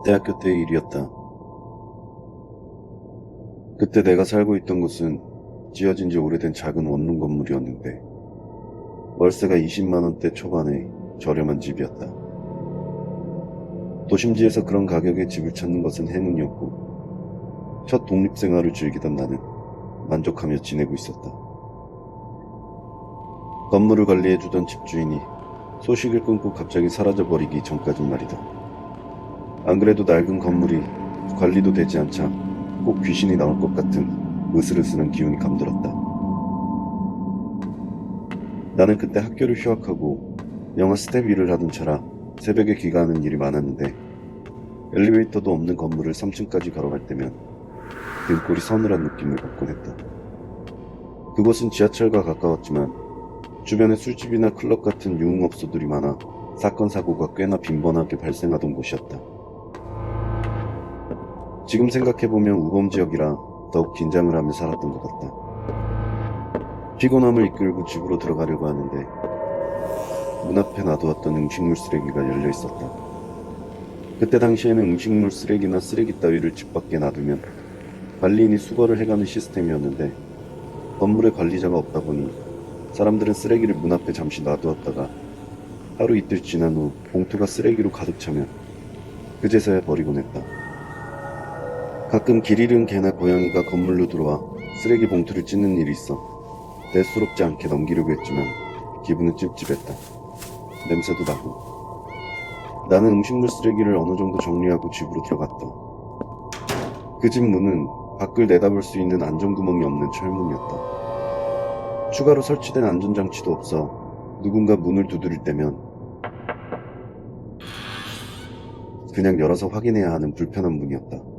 대학교 때의 일이었다. 그때 내가 살고 있던 곳은 지어진 지 오래된 작은 원룸 건물이었는데 월세가 20만 원대 초반의 저렴한 집이었다. 도심지에서 그런 가격의 집을 찾는 것은 행운이었고 첫 독립생활을 즐기던 나는 만족하며 지내고 있었다. 건물을 관리해주던 집주인이 소식을 끊고 갑자기 사라져버리기 전까진 말이다. 안 그래도 낡은 건물이 관리도 되지 않자 꼭 귀신이 나올 것 같은 으슬으슬한 기운이 감돌았다. 나는 그때 학교를 휴학하고 영화 스텝 일을 하던 차라 새벽에 귀가하는 일이 많았는데 엘리베이터도 없는 건물을 3층까지 걸어갈 때면 등골이 서늘한 느낌을 받곤 했다. 그곳은 지하철과 가까웠지만 주변에 술집이나 클럽 같은 유흥업소들이 많아 사건 사고가 꽤나 빈번하게 발생하던 곳이었다. 지금 생각해보면 우범지역이라 더욱 긴장을 하며 살았던 것 같다. 피곤함을 이끌고 집으로 들어가려고 하는데 문 앞에 놔두었던 음식물 쓰레기가 열려 있었다. 그때 당시에는 음식물 쓰레기나 쓰레기 따위를 집 밖에 놔두면 관리인이 수거를 해가는 시스템이었는데 건물에 관리자가 없다 보니 사람들은 쓰레기를 문 앞에 잠시 놔두었다가 하루 이틀 지난 후 봉투가 쓰레기로 가득 차면 그제서야 버리곤 했다. 가끔 길 잃은 개나 고양이가 건물로 들어와 쓰레기 봉투를 찢는 일이 있어 대수롭지 않게 넘기려고 했지만 기분은 찝찝했다. 냄새도 나고. 나는 음식물 쓰레기를 어느 정도 정리하고 집으로 들어갔다. 그 집 문은 밖을 내다볼 수 있는 안전구멍이 없는 철문이었다. 추가로 설치된 안전장치도 없어 누군가 문을 두드릴 때면 그냥 열어서 확인해야 하는 불편한 문이었다.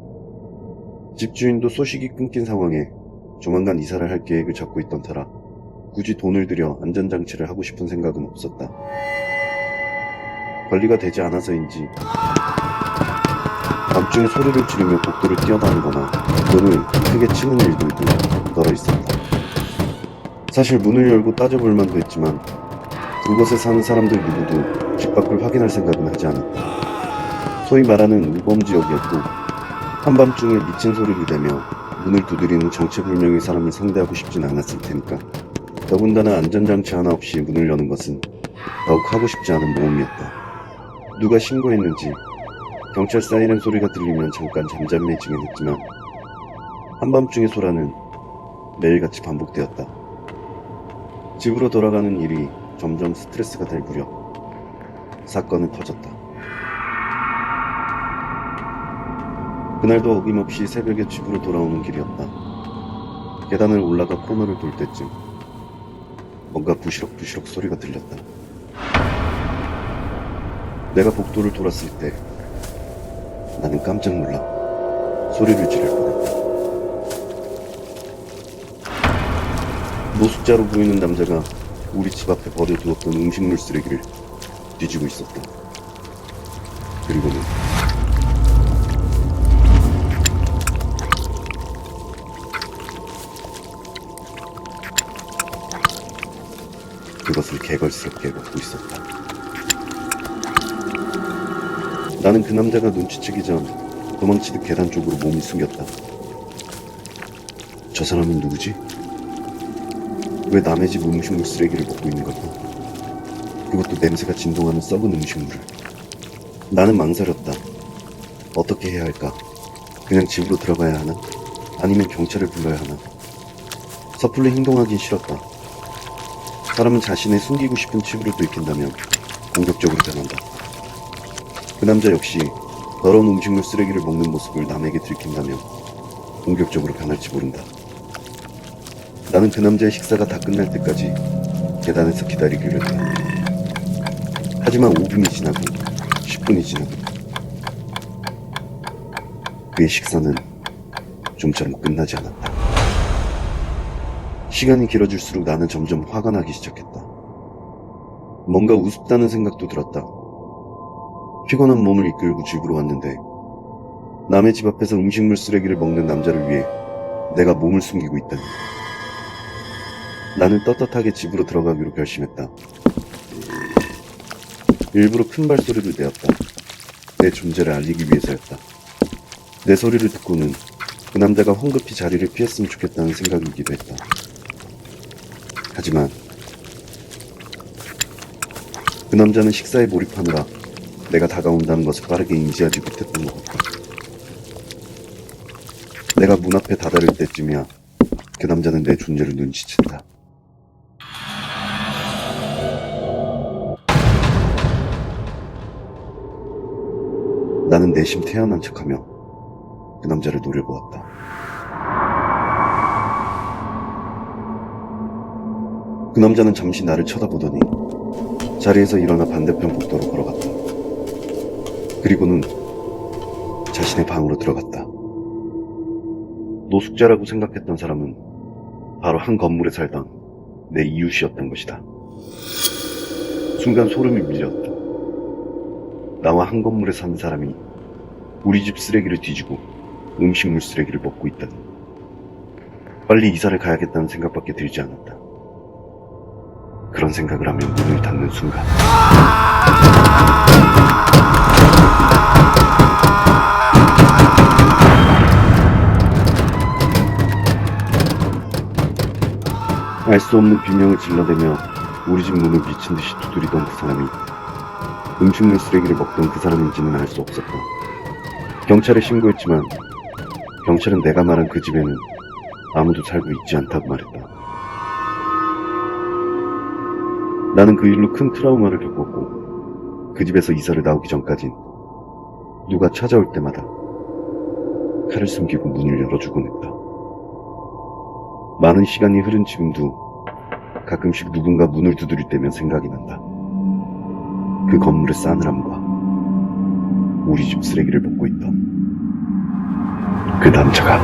집주인도 소식이 끊긴 상황에 조만간 이사를 할 계획을 잡고 있던 터라 굳이 돈을 들여 안전장치를 하고 싶은 생각은 없었다. 관리가 되지 않아서인지 밤중에 소리를 지르며 복도를 뛰어다니거나 문을 크게 치는 일들도 널어 있었다. 사실 문을 열고 따져볼 만도 했지만 그곳에 사는 사람들 누구도 집 밖을 확인할 생각은 하지 않았다. 소위 말하는 우범지역이었고 한밤중에 미친 소리를 내며 문을 두드리는 정체불명의 사람을 상대하고 싶진 않았을 테니까. 더군다나 안전장치 하나 없이 문을 여는 것은 더욱 하고 싶지 않은 모험이었다. 누가 신고했는지 경찰 사이렌 소리가 들리면 잠깐 잠잠해지긴 했지만 한밤중의 소란은 매일같이 반복되었다. 집으로 돌아가는 일이 점점 스트레스가 될 무렵 사건은 터졌다. 그날도 어김없이 새벽에 집으로 돌아오는 길이었다. 계단을 올라가 코너를 돌 때쯤 뭔가 부시럭부시럭 소리가 들렸다. 내가 복도를 돌았을 때 나는 깜짝 놀라 소리를 지를 뻔했다. 노숙자로 보이는 남자가 우리 집 앞에 버려두었던 음식물 쓰레기를 뒤지고 있었다. 그리고는 그것을 개걸스럽게 먹고 있었다. 나는 그 남자가 눈치채기 전 도망치듯 계단 쪽으로 몸을 숨겼다. 저 사람은 누구지? 왜 남의 집 음식물 쓰레기를 먹고 있는 걸까? 그것도 냄새가 진동하는 썩은 음식물을. 나는 망설였다. 어떻게 해야 할까? 그냥 집으로 들어가야 하나? 아니면 경찰을 불러야 하나? 섣불리 행동하긴 싫었다. 사람은 자신의 숨기고 싶은 치부를 들킨다면 공격적으로 변한다. 그 남자 역시 더러운 음식물 쓰레기를 먹는 모습을 남에게 들킨다면 공격적으로 변할지 모른다. 나는 그 남자의 식사가 다 끝날 때까지 계단에서 기다리기로 했다. 하지만 5분이 지나고 10분이 지나고 그의 식사는 좀처럼 끝나지 않았다. 시간이 길어질수록 나는 점점 화가 나기 시작했다. 뭔가 우습다는 생각도 들었다. 피곤한 몸을 이끌고 집으로 왔는데 남의 집 앞에서 음식물 쓰레기를 먹는 남자를 위해 내가 몸을 숨기고 있다니. 나는 떳떳하게 집으로 들어가기로 결심했다. 일부러 큰 발소리를 내었다. 내 존재를 알리기 위해서였다. 내 소리를 듣고는 그 남자가 황급히 자리를 피했으면 좋겠다는 생각이기도 했다. 하지만 그 남자는 식사에 몰입하느라 내가 다가온다는 것을 빠르게 인지하지 못했던 것 같다. 내가 문 앞에 다다를 때쯤이야 그 남자는 내 존재를 눈치챘다. 나는 내심 태연한 척하며 그 남자를 노려보았다. 그 남자는 잠시 나를 쳐다보더니 자리에서 일어나 반대편 복도로 걸어갔다. 그리고는 자신의 방으로 들어갔다. 노숙자라고 생각했던 사람은 바로 한 건물에 살던 내 이웃이었던 것이다. 순간 소름이 밀려왔다. 나와 한 건물에 사는 사람이 우리 집 쓰레기를 뒤지고 음식물 쓰레기를 먹고 있다니. 빨리 이사를 가야겠다는 생각밖에 들지 않았다. 그런 생각을 하며 문을 닫는 순간 알 수 없는 비명을 질러대며 우리 집 문을 미친 듯이 두드리던 그 사람이 음식물 쓰레기를 먹던 그 사람인지는 알 수 없었다. 경찰에 신고했지만 경찰은 내가 말한 그 집에는 아무도 살고 있지 않다고 말했다. 나는 그 일로 큰 트라우마를 겪었고 그 집에서 이사를 나오기 전까진 누가 찾아올 때마다 칼을 숨기고 문을 열어주곤 했다. 많은 시간이 흐른 지금도 가끔씩 누군가 문을 두드릴 때면 생각이 난다. 그 건물의 싸늘함과 우리 집 쓰레기를 먹고 있던 그 남자가.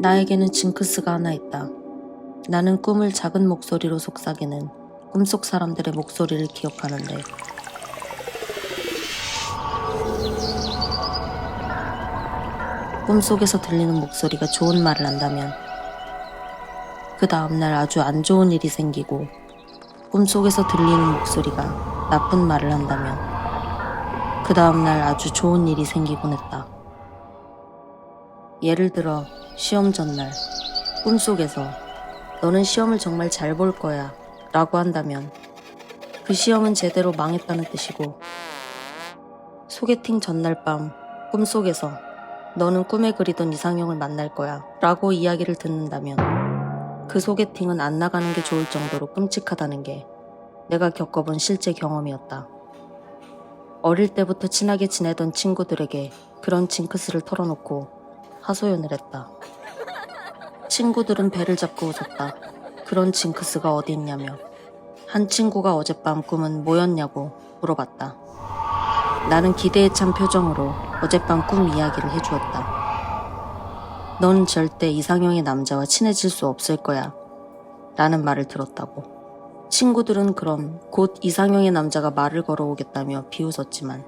나에게는 징크스가 하나 있다. 나는 꿈을 작은 목소리로 속삭이는 꿈속 사람들의 목소리를 기억하는데 꿈속에서 들리는 목소리가 좋은 말을 한다면 그 다음날 아주 안 좋은 일이 생기고 꿈속에서 들리는 목소리가 나쁜 말을 한다면 그 다음날 아주 좋은 일이 생기곤 했다. 예를 들어 시험 전날 꿈속에서 너는 시험을 정말 잘 볼 거야 라고 한다면 그 시험은 제대로 망했다는 뜻이고, 소개팅 전날 밤 꿈속에서 너는 꿈에 그리던 이상형을 만날 거야 라고 이야기를 듣는다면 그 소개팅은 안 나가는 게 좋을 정도로 끔찍하다는 게 내가 겪어본 실제 경험이었다. 어릴 때부터 친하게 지내던 친구들에게 그런 징크스를 털어놓고 하소연을 했다. 친구들은 배를 잡고 웃었다. 그런 징크스가 어디 있냐며. 한 친구가 어젯밤 꿈은 뭐였냐고 물어봤다. 나는 기대에 찬 표정으로 어젯밤 꿈 이야기를 해주었다. 넌 절대 이상형의 남자와 친해질 수 없을 거야 라는 말을 들었다고. 친구들은 그럼 곧 이상형의 남자가 말을 걸어오겠다며 비웃었지만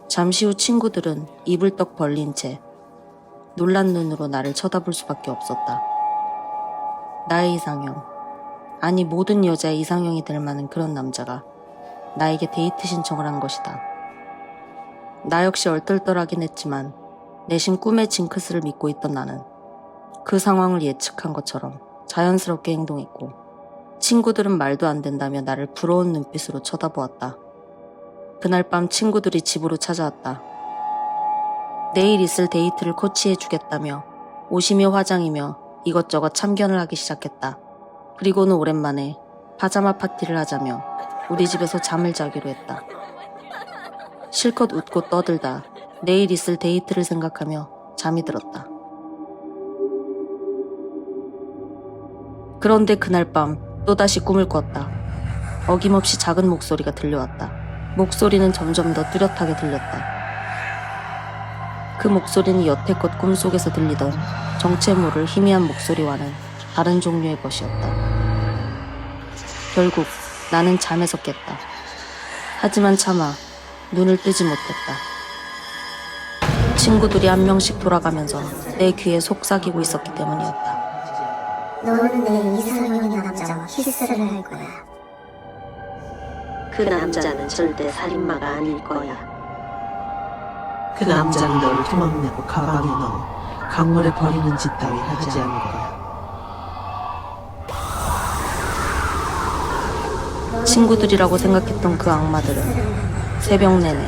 잠시 후 친구들은 입을 떡 벌린 채 놀란 눈으로 나를 쳐다볼 수밖에 없었다. 나의 이상형, 아니 모든 여자의 이상형이 될 만한 그런 남자가 나에게 데이트 신청을 한 것이다. 나 역시 얼떨떨하긴 했지만 내심 꿈의 징크스를 믿고 있던 나는 그 상황을 예측한 것처럼 자연스럽게 행동했고, 친구들은 말도 안 된다며 나를 부러운 눈빛으로 쳐다보았다. 그날 밤 친구들이 집으로 찾아왔다. 내일 있을 데이트를 코치해주겠다며 옷이며 화장이며 이것저것 참견을 하기 시작했다. 그리고는 오랜만에 파자마 파티를 하자며 우리 집에서 잠을 자기로 했다. 실컷 웃고 떠들다 내일 있을 데이트를 생각하며 잠이 들었다. 그런데 그날 밤 또다시 꿈을 꿨다. 어김없이 작은 목소리가 들려왔다. 목소리는 점점 더 뚜렷하게 들렸다. 그 목소리는 여태껏 꿈속에서 들리던 정체 모를 희미한 목소리와는 다른 종류의 것이었다. 결국 나는 잠에서 깼다. 하지만 차마 눈을 뜨지 못했다. 친구들이 한 명씩 돌아가면서 내 귀에 속삭이고 있었기 때문이었다. 너는 내 이상형의 남자와 키스를 할 거야. 그 남자는 절대 살인마가 아닐 거야. 그 남자는 너를 도망내고 가방에 넣어 강물에 버리는 짓 따위 하지 않을 거야. 친구들이라고 생각했던 그 악마들은 새벽 내내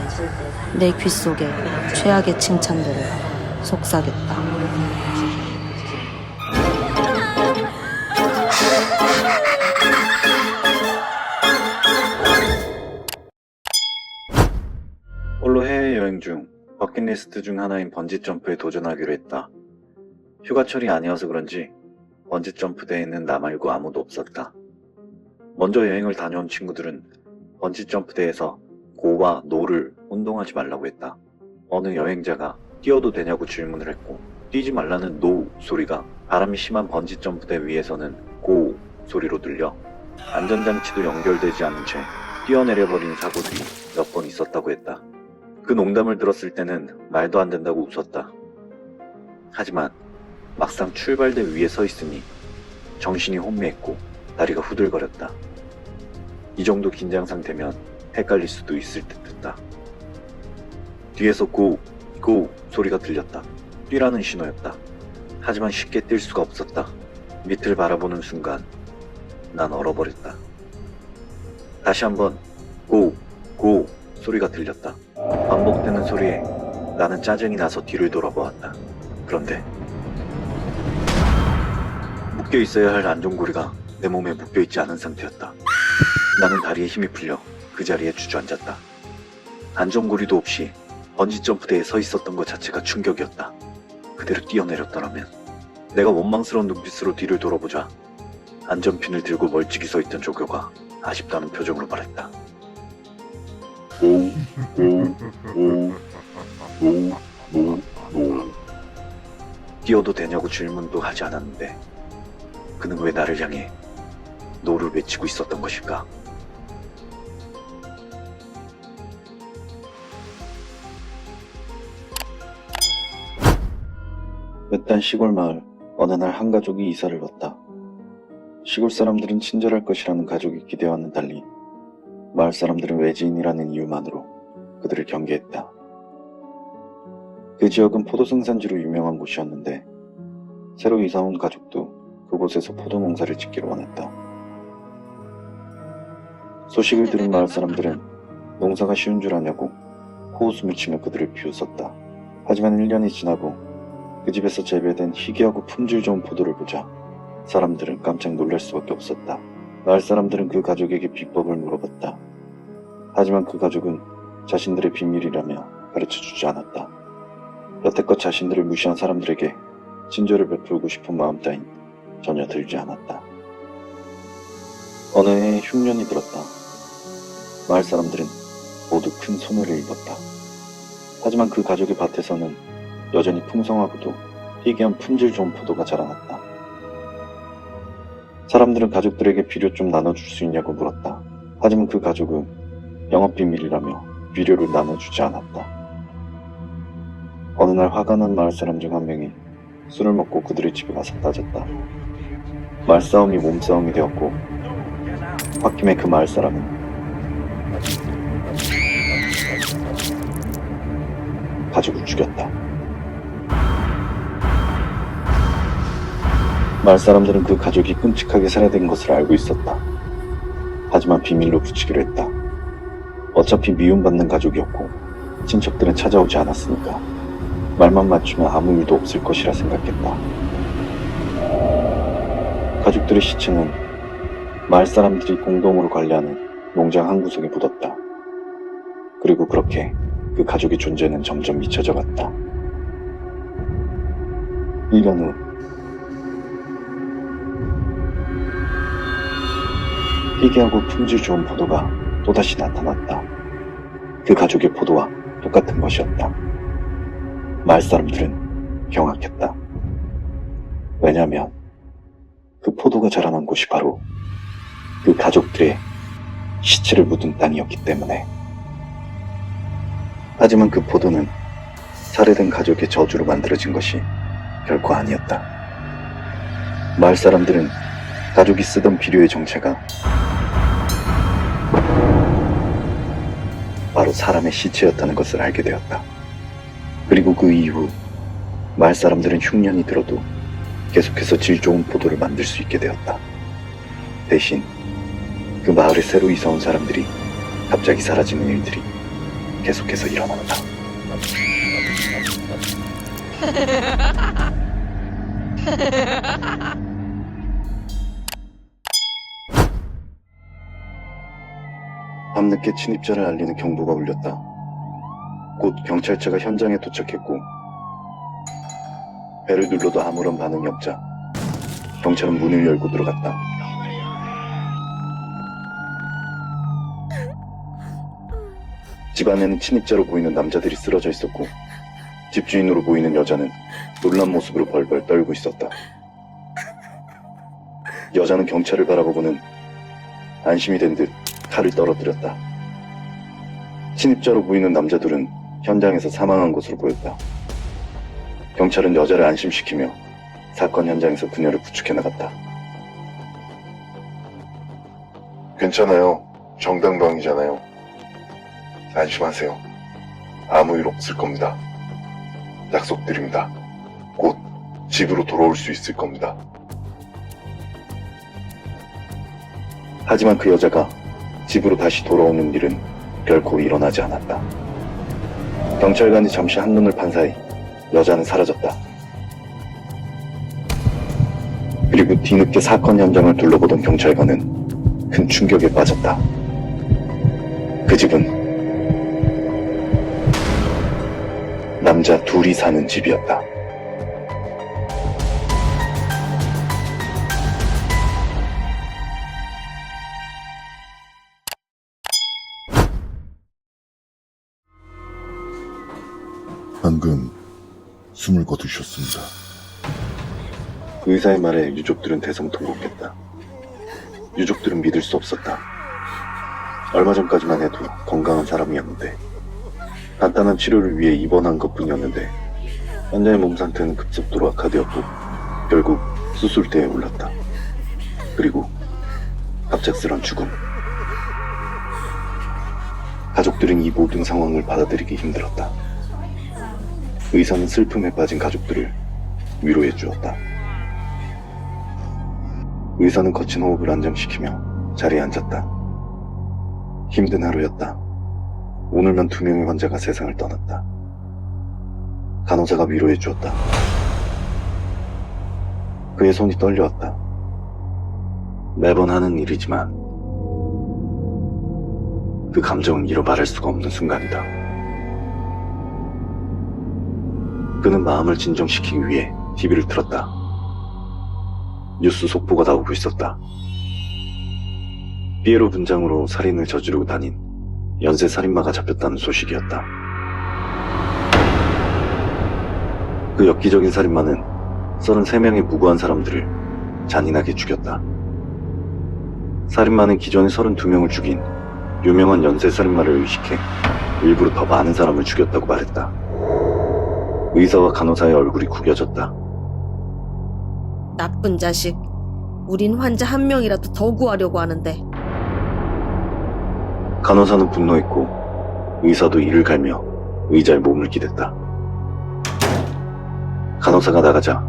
내 귀 속에 최악의 칭찬들을 속삭였다. 홀로 해외여행 중 버킷리스트 중 하나인 번지점프에 도전하기로 했다. 휴가철이 아니어서 그런지 번지점프 대회는 나 말고 아무도 없었다. 먼저 여행을 다녀온 친구들은 번지점프 대회에서 고와 노를 혼동하지 말라고 했다. 어느 여행자가 뛰어도 되냐고 질문을 했고, 뛰지 말라는 노 소리가 바람이 심한 번지점프 대 위에서는 고 소리로 들려 안전장치도 연결되지 않은 채 뛰어내려버린 사고들이 몇 번 있었다고 했다. 그 농담을 들었을 때는 말도 안 된다고 웃었다. 하지만 막상 출발대 위에 서 있으니 정신이 혼미했고 다리가 후들거렸다. 이 정도 긴장 상태면 헷갈릴 수도 있을 듯했다. 뒤에서 고 소리가 들렸다. 뛰라는 신호였다. 하지만 쉽게 뛸 수가 없었다. 밑을 바라보는 순간 난 얼어버렸다. 다시 한번 고 소리가 들렸다. 반복되는 소리에 나는 짜증이 나서 뒤를 돌아보았다. 그런데 묶여있어야 할 안전고리가 내 몸에 묶여있지 않은 상태였다. 나는 다리에 힘이 풀려 그 자리에 주저앉았다. 안전고리도 없이 번지점프대에 서 있었던 것 자체가 충격이었다. 그대로 뛰어내렸더라면. 내가 원망스러운 눈빛으로 뒤를 돌아보자 안전핀을 들고 멀찍이 서 있던 조교가 아쉽다는 표정으로 말했다. 뛰어도 되냐고 질문도 하지 않았는데 그는 왜 나를 향해 노를 외치고 있었던 것일까? 외딴 시골 마을. 어느 날 한 가족이 이사를 왔다. 시골 사람들은 친절할 것이라는 가족이 기대와는 달리 마을 사람들은 외지인이라는 이유만으로 그들을 경계했다. 그 지역은 포도 생산지로 유명한 곳이었는데 새로 이사온 가족도 그곳에서 포도 농사를 짓기를 원했다. 소식을 들은 마을 사람들은 농사가 쉬운 줄 아냐고 코웃음을 치며 그들을 비웃었다. 하지만 1년이 지나고 그 집에서 재배된 희귀하고 품질 좋은 포도를 보자 사람들은 깜짝 놀랄 수밖에 없었다. 마을 사람들은 그 가족에게 비법을 물어봤다. 하지만 그 가족은 자신들의 비밀이라며 가르쳐주지 않았다. 여태껏 자신들을 무시한 사람들에게 친절을 베풀고 싶은 마음 따윈 전혀 들지 않았다. 어느 해에 흉년이 들었다. 마을 사람들은 모두 큰 손해를 입었다. 하지만 그 가족의 밭에서는 여전히 풍성하고도 희귀한 품질 좋은 포도가 자라났다. 사람들은 가족들에게 비료 좀 나눠줄 수 있냐고 물었다. 하지만 그 가족은 영업비밀이라며 비료를 나눠주지 않았다. 어느 날 화가 난 마을 사람 중 한 명이 술을 먹고 그들의 집에 가서 따졌다. 말싸움이 몸싸움이 되었고 홧김에 그 마을 사람은 가족을 죽였다. 마을 사람들은 그 가족이 끔찍하게 살해된 것을 알고 있었다. 하지만 비밀로 붙이기로 했다. 어차피 미움받는 가족이었고 친척들은 찾아오지 않았으니까 말만 맞추면 아무 일도 없을 것이라 생각했다. 가족들의 시체는 마을 사람들이 공동으로 관리하는 농장 한 구석에 묻었다. 그리고 그렇게 그 가족의 존재는 점점 잊혀져 갔다. 1년 후 희귀하고 품질 좋은 포도가 또다시 나타났다. 그 가족의 포도와 똑같은 것이었다. 마을 사람들은 경악했다. 왜냐하면 그 포도가 자라난 곳이 바로 그 가족들의 시체를 묻은 땅이었기 때문에. 하지만 그 포도는 살해된 가족의 저주로 만들어진 것이 결코 아니었다. 마을 사람들은 가족이 쓰던 비료의 정체가 바로 사람의 시체였다는 것을 알게 되었다. 그리고 그 이후 마을 사람들은 흉년이 들어도 계속해서 질 좋은 포도를 만들 수 있게 되었다. 대신 그 마을에 새로 이사 온 사람들이 갑자기 사라지는 일들이 계속해서 일어난다. 밤늦게 침입자를 알리는 경보가 울렸다. 곧 경찰차가 현장에 도착했고 배를 눌러도 아무런 반응이 없자 경찰은 문을 열고 들어갔다. 집 안에는 침입자로 보이는 남자들이 쓰러져 있었고 집주인으로 보이는 여자는 놀란 모습으로 벌벌 떨고 있었다. 여자는 경찰을 바라보고는 안심이 된 듯 칼을 떨어뜨렸다. 침입자로 보이는 남자들은 현장에서 사망한 것으로 보였다. 경찰은 여자를 안심시키며 사건 현장에서 그녀를 구축해 나갔다. 괜찮아요. 정당방위잖아요. 안심하세요. 아무 일 없을 겁니다. 약속드립니다. 곧 집으로 돌아올 수 있을 겁니다. 하지만 그 여자가 집으로 다시 돌아오는 일은 결코 일어나지 않았다. 경찰관이 잠시 한눈을 판 사이 여자는 사라졌다. 그리고 뒤늦게 사건 현장을 둘러보던 경찰관은 큰 충격에 빠졌다. 그 집은 남자 둘이 사는 집이었다. 방금 숨을 거두셨습니다. 의사의 말에 유족들은 대성통곡했다. 유족들은 믿을 수 없었다. 얼마 전까지만 해도 건강한 사람이었는데 간단한 치료를 위해 입원한 것뿐이었는데 환자의 몸 상태는 급속도로 악화되었고 결국 수술대에 올랐다. 그리고 갑작스런 죽음. 가족들은 이 모든 상황을 받아들이기 힘들었다. 의사는 슬픔에 빠진 가족들을 위로해 주었다. 의사는 거친 호흡을 안정시키며 자리에 앉았다. 힘든 하루였다. 오늘만 2명의 환자가 세상을 떠났다. 간호사가 위로해 주었다. 그의 손이 떨려왔다. 매번 하는 일이지만 그 감정은 이루 말할 수가 없는 순간이다. 그는 마음을 진정시키기 위해 TV를 틀었다. 뉴스 속보가 나오고 있었다. 피에로 분장으로 살인을 저지르고 다닌 연쇄 살인마가 잡혔다는 소식이었다. 그 엽기적인 살인마는 33명의 무고한 사람들을 잔인하게 죽였다. 살인마는 기존에 32명을 죽인 유명한 연쇄 살인마를 의식해 일부러 더 많은 사람을 죽였다고 말했다. 의사와 간호사의 얼굴이 구겨졌다. 나쁜 자식. 우린 환자 한 명이라도 더 구하려고 하는데. 간호사는 분노했고 의사도 이를 갈며 의자에 몸을 기댔다. 간호사가 나가자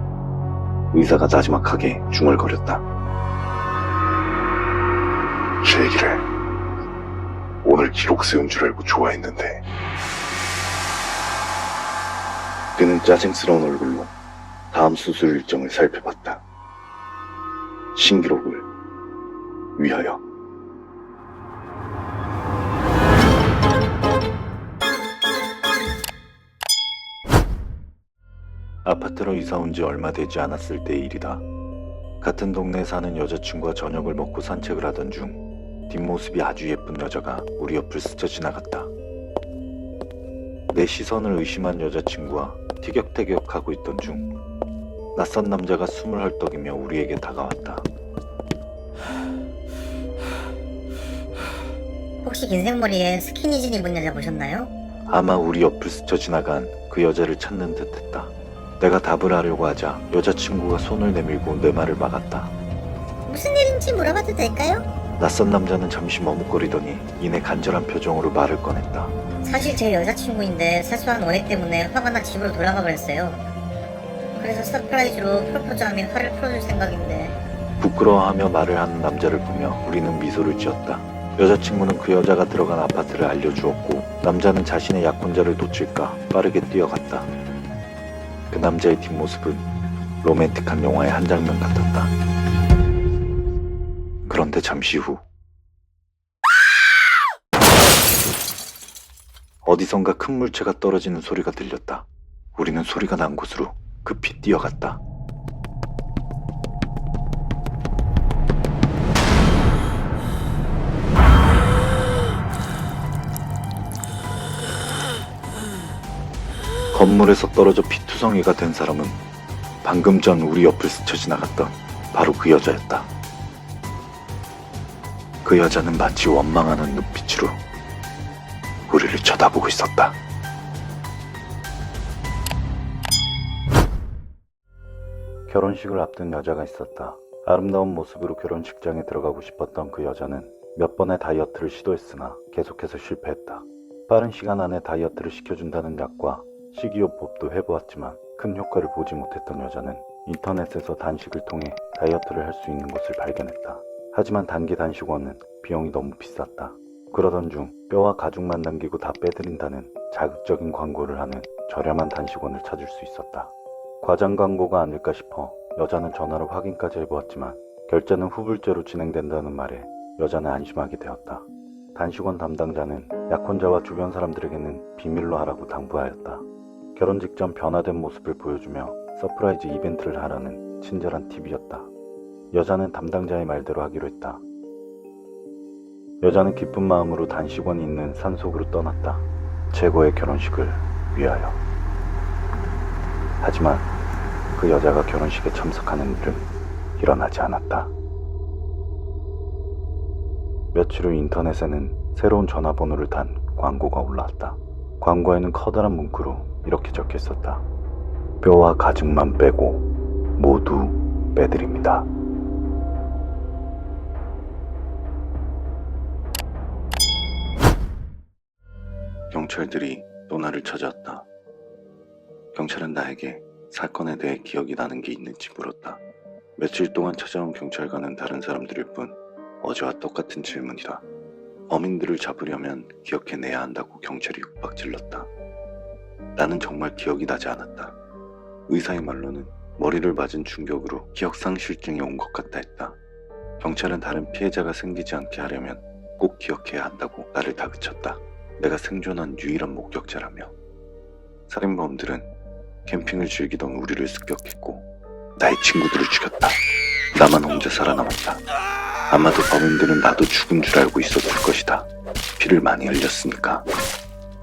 의사가 나지막하게 중얼거렸다. 제 얘기를 오늘 기록 세운 줄 알고 좋아했는데 그는 짜증스러운 얼굴로 다음 수술 일정을 살펴봤다. 신기록을 위하여. 아파트로 이사 온 지 얼마 되지 않았을 때의 일이다. 같은 동네에 사는 여자친구와 저녁을 먹고 산책을 하던 중 뒷모습이 아주 예쁜 여자가 우리 옆을 스쳐 지나갔다. 내 시선을 의심한 여자친구와 티격태격하고 있던 중 낯선 남자가 숨을 헐떡이며 우리에게 다가왔다. 혹시 긴 머리에 스키니진 입은 여자 보셨나요? 아마 우리 옆을 스쳐 지나간 그 여자를 찾는 듯했다. 내가 답을 하려고 하자 여자친구가 손을 내밀고 내 말을 막았다. 무슨 일인지 물어봐도 될까요? 낯선 남자는 잠시 머뭇거리더니 이내 간절한 표정으로 말을 꺼냈다. 사실 제 여자친구인데 사소한 오해 때문에 화가 나 집으로 돌아가 버렸어요. 그래서 서프라이즈로 프로포즈하며 화를 풀어줄 생각인데. 부끄러워하며 말을 하는 남자를 보며 우리는 미소를 지었다. 여자친구는 그 여자가 들어간 아파트를 알려주었고 남자는 자신의 약혼자를 놓칠까 빠르게 뛰어갔다. 그 남자의 뒷모습은 로맨틱한 영화의 한 장면 같았다. 그런데 잠시 후 어디선가 큰 물체가 떨어지는 소리가 들렸다. 우리는 소리가 난 곳으로 급히 뛰어갔다. 건물에서 떨어져 피투성이가 된 사람은 방금 전 우리 옆을 스쳐 지나갔던 바로 그 여자였다. 그 여자는 마치 원망하는 눈빛으로 우리를 쳐다보고 있었다. 결혼식을 앞둔 여자가 있었다. 아름다운 모습으로 결혼식장에 들어가고 싶었던 그 여자는 몇 번의 다이어트를 시도했으나 계속해서 실패했다. 빠른 시간 안에 다이어트를 시켜준다는 약과 식이요법도 해보았지만 큰 효과를 보지 못했던 여자는 인터넷에서 단식을 통해 다이어트를 할 수 있는 곳을 발견했다. 하지만 단기 단식원은 비용이 너무 비쌌다. 그러던 중 뼈와 가죽만 남기고 다 빼드린다는 자극적인 광고를 하는 저렴한 단식원을 찾을 수 있었다. 과장 광고가 아닐까 싶어 여자는 전화로 확인까지 해보았지만 결제는 후불제로 진행된다는 말에 여자는 안심하게 되었다. 단식원 담당자는 약혼자와 주변 사람들에게는 비밀로 하라고 당부하였다. 결혼 직전 변화된 모습을 보여주며 서프라이즈 이벤트를 하라는 친절한 팁이었다. 여자는 담당자의 말대로 하기로 했다. 여자는 기쁜 마음으로 단식원이 있는 산속으로 떠났다. 최고의 결혼식을 위하여. 하지만 그 여자가 결혼식에 참석하는 일은 일어나지 않았다. 며칠 후 인터넷에는 새로운 전화번호를 단 광고가 올라왔다. 광고에는 커다란 문구로 이렇게 적혀 있었다. 뼈와 가죽만 빼고 모두 빼드립니다. 경찰들이 또 나를 찾아왔다. 경찰은 나에게 사건에 대해 기억이 나는 게 있는지 물었다. 며칠 동안 찾아온 경찰과는 다른 사람들일 뿐 어제와 똑같은 질문이다. 범인들을 잡으려면 기억해내야 한다고 경찰이 윽박질렀다. 나는 정말 기억이 나지 않았다. 의사의 말로는 머리를 맞은 충격으로 기억상실증이 온 것 같다 했다. 경찰은 다른 피해자가 생기지 않게 하려면 꼭 기억해야 한다고 나를 다그쳤다. 내가 생존한 유일한 목격자라며. 살인범들은 캠핑을 즐기던 우리를 습격했고 나의 친구들을 죽였다. 나만 혼자 살아남았다. 아마도 범인들은 나도 죽은 줄 알고 있었을 것이다. 피를 많이 흘렸으니까.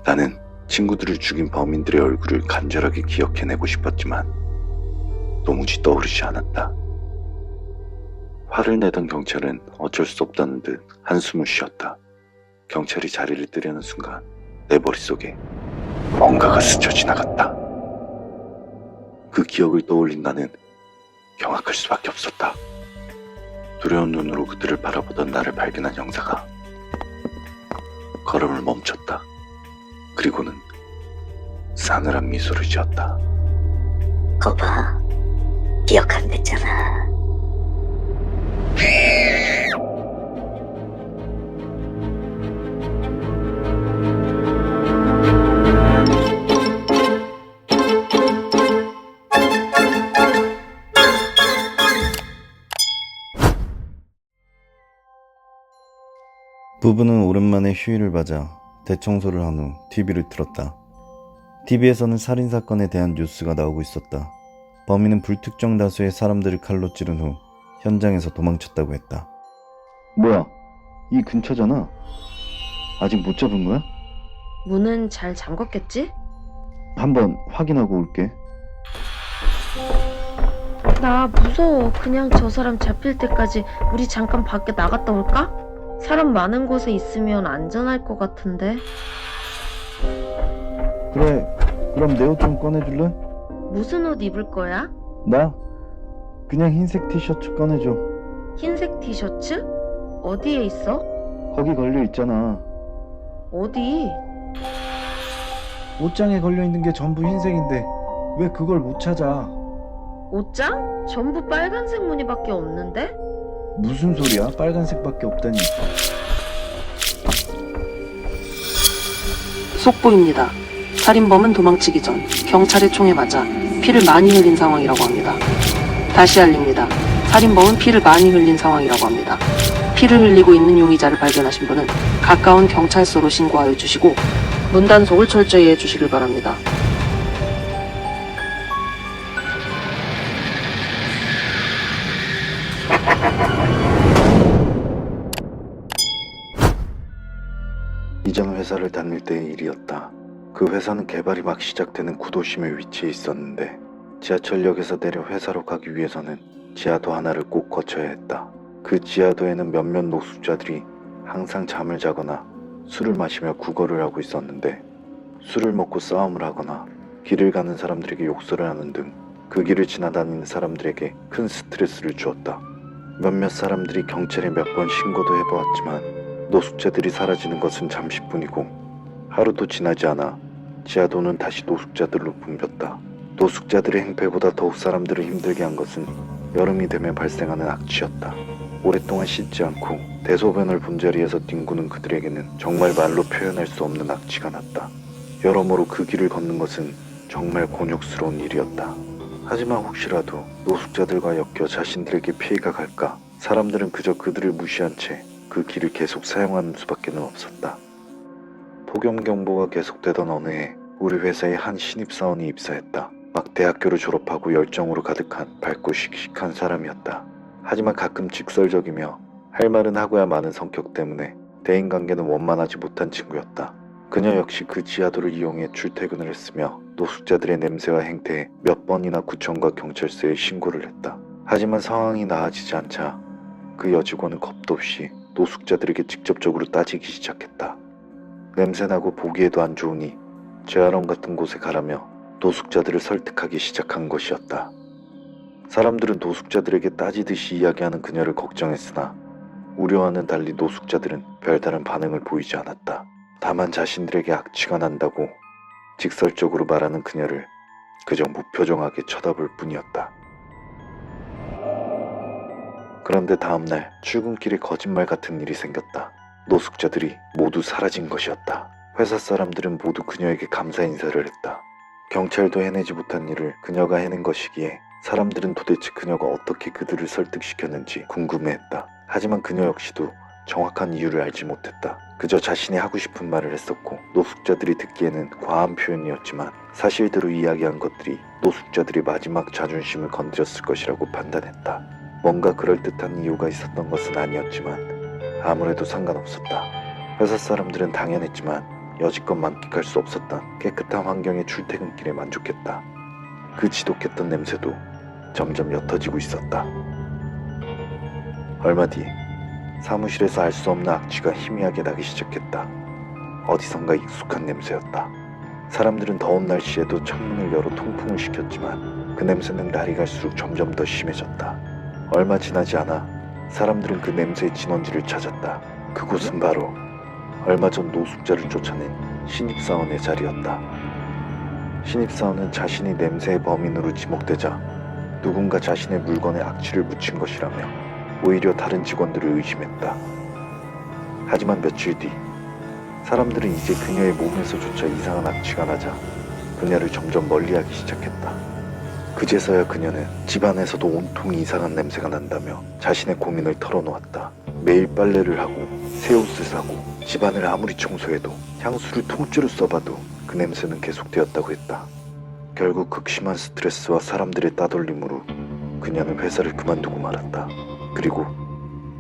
나는 친구들을 죽인 범인들의 얼굴을 간절하게 기억해내고 싶었지만 도무지 떠오르지 않았다. 화를 내던 경찰은 어쩔 수 없다는 듯 한숨을 쉬었다. 경찰이 자리를 뜨려는 순간 내 머릿속에 뭔가가 스쳐 지나갔다. 그 기억을 떠올린 나는 경악할 수밖에 없었다. 두려운 눈으로 그들을 바라보던 나를 발견한 형사가 걸음을 멈췄다. 그리고는 싸늘한 미소를 지었다. 거봐, 기억한댔잖아. 부부는 오랜만에 휴일을 맞아 대청소를 한 후 TV를 틀었다. TV에서는 살인사건에 대한 뉴스가 나오고 있었다. 범인은 불특정 다수의 사람들을 칼로 찌른 후 현장에서 도망쳤다고 했다. 뭐야, 이 근처잖아. 아직 못 잡은 거야? 문은 잘 잠궜겠지? 한번 확인하고 올게. 나 무서워. 그냥 저 사람 잡힐 때까지 우리 잠깐 밖에 나갔다 올까? 사람 많은 곳에 있으면 안전할 것 같은데. 그래, 그럼 내 옷 좀 꺼내줄래? 무슨 옷 입을 거야? 나? 그냥 흰색 티셔츠 꺼내줘. 흰색 티셔츠? 어디에 있어? 거기 걸려 있잖아. 어디? 옷장에 걸려 있는 게 전부 흰색인데 왜 그걸 못 찾아? 옷장? 전부 빨간색 무늬밖에 없는데? 무슨 소리야? 빨간색밖에 없다니. 속보입니다. 살인범은 도망치기 전 경찰의 총에 맞아 피를 많이 흘린 상황이라고 합니다. 다시 알립니다. 살인범은 피를 많이 흘린 상황이라고 합니다. 피를 흘리고 있는 용의자를 발견하신 분은 가까운 경찰서로 신고하여 주시고 문단속을 철저히 해주시길 바랍니다. 이전 회사를 다닐 때의 일이었다. 그 회사는 개발이 막 시작되는 구도심에 위치해 있었는데 지하철역에서 내려 회사로 가기 위해서는 지하도 하나를 꼭 거쳐야 했다. 그 지하도에는 몇몇 노숙자들이 항상 잠을 자거나 술을 마시며 구걸을 하고 있었는데 술을 먹고 싸움을 하거나 길을 가는 사람들에게 욕설을 하는 등 그 길을 지나다니는 사람들에게 큰 스트레스를 주었다. 몇몇 사람들이 경찰에 몇 번 신고도 해보았지만 노숙자들이 사라지는 것은 잠시뿐이고 하루도 지나지 않아 지하도는 다시 노숙자들로 붐볐다. 노숙자들의 행패보다 더욱 사람들을 힘들게 한 것은 여름이 되면 발생하는 악취였다. 오랫동안 씻지 않고 대소변을 본 자리에서 뒹구는 그들에게는 정말 말로 표현할 수 없는 악취가 났다. 여러모로 그 길을 걷는 것은 정말 곤욕스러운 일이었다. 하지만 혹시라도 노숙자들과 엮여 자신들에게 피해가 갈까 사람들은 그저 그들을 무시한 채 그 길을 계속 사용하는 수밖에는 없었다. 폭염경보가 계속되던 어느 해 우리 회사에 한 신입사원이 입사했다. 막 대학교를 졸업하고 열정으로 가득한 밝고 씩씩한 사람이었다. 하지만 가끔 직설적이며 할 말은 하고야 마는 성격 때문에 대인관계는 원만하지 못한 친구였다. 그녀 역시 그 지하도를 이용해 출퇴근을 했으며 노숙자들의 냄새와 행태에 몇 번이나 구청과 경찰서에 신고를 했다. 하지만 상황이 나아지지 않자 그 여직원은 겁도 없이 노숙자들에게 직접적으로 따지기 시작했다. 냄새나고 보기에도 안 좋으니 재활원 같은 곳에 가라며 노숙자들을 설득하기 시작한 것이었다. 사람들은 노숙자들에게 따지듯이 이야기하는 그녀를 걱정했으나 우려와는 달리 노숙자들은 별다른 반응을 보이지 않았다. 다만 자신들에게 악취가 난다고 직설적으로 말하는 그녀를 그저 무표정하게 쳐다볼 뿐이었다. 그런데 다음날 출근길에 거짓말 같은 일이 생겼다. 노숙자들이 모두 사라진 것이었다. 회사 사람들은 모두 그녀에게 감사 인사를 했다. 경찰도 해내지 못한 일을 그녀가 해낸 것이기에 사람들은 도대체 그녀가 어떻게 그들을 설득시켰는지 궁금해했다. 하지만 그녀 역시도 정확한 이유를 알지 못했다. 그저 자신이 하고 싶은 말을 했었고 노숙자들이 듣기에는 과한 표현이었지만 사실대로 이야기한 것들이 노숙자들의 마지막 자존심을 건드렸을 것이라고 판단했다. 뭔가 그럴듯한 이유가 있었던 것은 아니었지만 아무래도 상관없었다. 회사 사람들은 당연했지만 여지껏 만끽할 수 없었던 깨끗한 환경의 출퇴근길에 만족했다. 그 지독했던 냄새도 점점 옅어지고 있었다. 얼마 뒤 사무실에서 알 수 없는 악취가 희미하게 나기 시작했다. 어디선가 익숙한 냄새였다. 사람들은 더운 날씨에도 창문을 열어 통풍을 시켰지만 그 냄새는 날이 갈수록 점점 더 심해졌다. 얼마 지나지 않아 사람들은 그 냄새의 진원지를 찾았다. 그곳은 바로 얼마 전 노숙자를 쫓아낸 신입사원의 자리였다. 신입사원은 자신이 냄새의 범인으로 지목되자 누군가 자신의 물건에 악취를 묻힌 것이라며 오히려 다른 직원들을 의심했다. 하지만 며칠 뒤 사람들은 이제 그녀의 몸에서조차 이상한 악취가 나자 그녀를 점점 멀리하기 시작했다. 그제서야 그녀는 집안에서도 온통 이상한 냄새가 난다며 자신의 고민을 털어놓았다. 매일 빨래를 하고 새 옷을 사고 집안을 아무리 청소해도 향수를 통째로 써봐도 그 냄새는 계속되었다고 했다. 결국 극심한 스트레스와 사람들의 따돌림으로 그녀는 회사를 그만두고 말았다. 그리고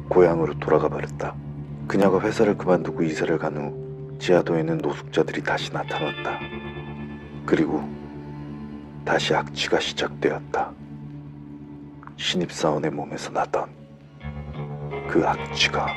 고향으로 돌아가 버렸다. 그녀가 회사를 그만두고 이사를 간 후 지하도에는 노숙자들이 다시 나타났다. 그리고 다시 악취가 시작되었다. 신입사원의 몸에서 나던 그 악취가